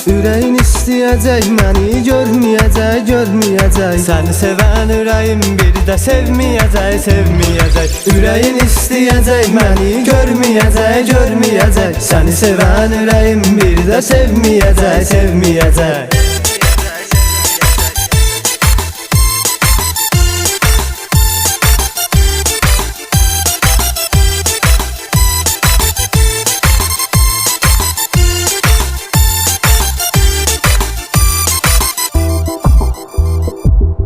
Ürəyin istəyəcək, məni görməyəcək, görməyəcək. Səni sevən ürəyim bir də sevməyəcək, sevməyəcək. Ürəyin istəyəcək, məni görməyəcək, görməyəcək. Səni sevən ürəyim bir də sevməyəcək, sevməyəcək.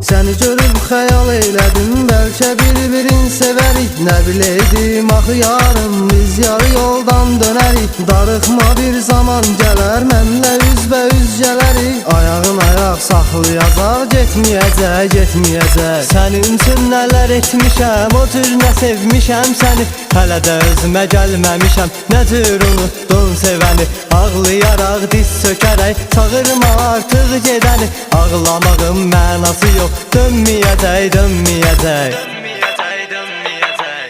Səni görüb xəyal eylədim, bəlkə bir-birin sevərik. Nə biləydim axı yarım, biz yarı yoldan dönərik. Darıxma bir zaman gələr, mənlə üzbəüz gələrik. Ayağın ayaq saxlayacaq, getməyəcək, getməyəcək. Sənin üçün nələr etmişəm, o cür nə sevmişəm səni. Hələ də özümə gəlməmişəm, nə cür unutdun sevəni. Ağlayaraq, diz sökərək, çağırma artıq gedəni. Ağlamağın mənası yox, dönməyəcək, dönməyəcək.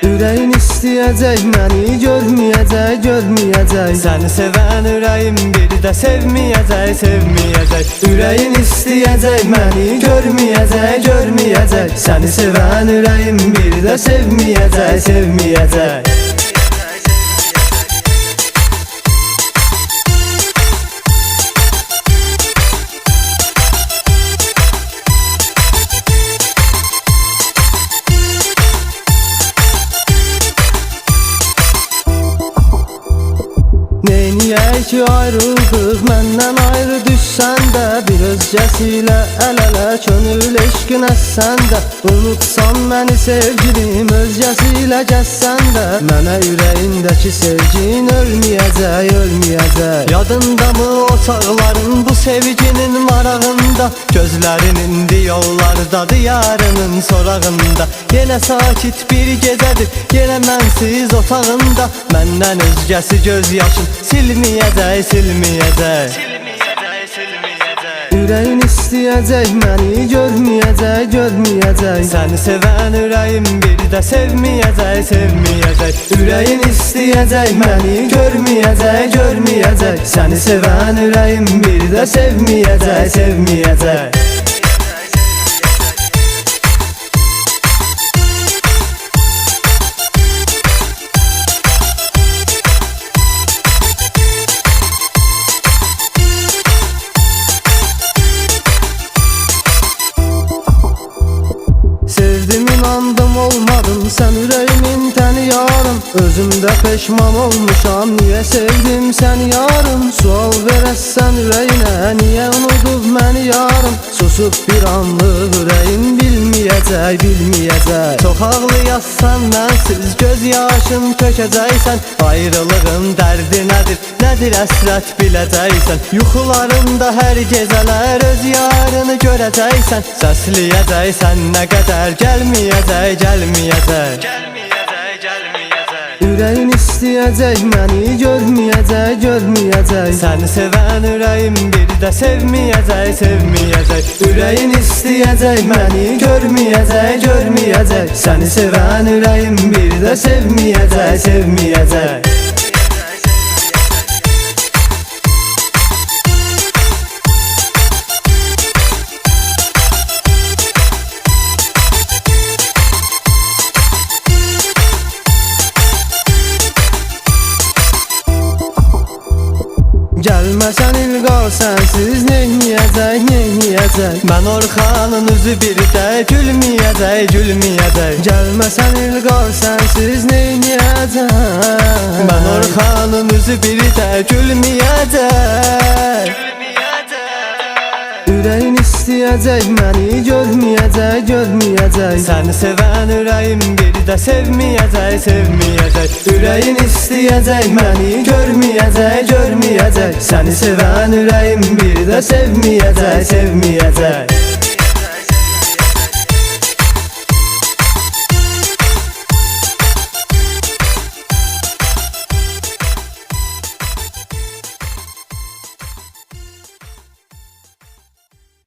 Ürəyin istəyəcək, məni görməyəcək, görməyəcək. Səni sevən ürəyim bir də sevməyəcək, sevməyəcək. Ürəyin istəyəcək, məni görməyəcək, görməyəcək. Səni sevən ürəyim bir də sevməyəcək, sevməyəcək. Neyniyək ki ayrıldıq, məndən ayrı düşsən də. Bir özgəsilə əl-ələ könül eşqin əssən də. Unutsan məni sevgilim, özgəsilə gəzsən də. Mənə ürəyindəki sevgin ölməyəcək, ölməyəcək. Yadındamı o çağların bu sevginin marağında? Gözlərin indi yollardadır yarının sorağında. Yenə sakit bir gecədir, yenə mənsiz otağında. Məndən özgəsi göz yaşım silməyəcək, silməyəcək. Ürəyin istəyəcək, məni görməyəcək, görməyəcək. Səni sevən ürəyim bir də sevməyəcək, sevməyəcək. Ürəyin istəyəcək, məni görməyəcək, görməyəcək. Səni sevən ürəyim bir də sevməyəcək, sevməyəcək. Sevdim, inandım, olmadım, sən ürəyimin təni yarım. Özümdə peşman olmuşam, niyə sevdim səni yarım. Sual verəsən ürəyinə, niyə unudub məni yarım. Susub bir anlıq ürəyim bilməyəcək, bilməyəcək. Çox ağlayassan mənsiz, göz yaşım tökəcəksən. Ayrılığın dərdi nədir, nədir əsrət biləcəksən. Yuxularında hər gecələr öz yarını görəcəksən. Səsləyəcəksən nə qədər gəlməyəcək, gəlməyəcək. Ürəyin istəyəcək, məni görməyəcək, görməyəcək. Səni sevən ürəyim bir də sevməyəcək, sevməyəcək. Ürəyin istəyəcək, məni görməyəcək, görməyəcək. Səni sevən ürəyim bir də sevməyəcək, sevməyəcək. Gəlməsən İlqar, sənsiz neyniyəcək, neyniyəcək. Mən Orxanın üzü bir də gülməyəcək, gülməyəcək. Gəlməsən İlqar, sənsiz neyniyəcək. Mən Orxanın üzü bir də gülməyəcək. Ürəyin istəyəcək, məni görməyəcək, görməyəcək. Səni sevən ürəyim bir də sevməyəcək, sevməyəcək. Ürəyin istəyəcək, məni görməyəcək, görməyəcək. Səni sevən ürəyim bir də sevməyəcək, sevməyəcək.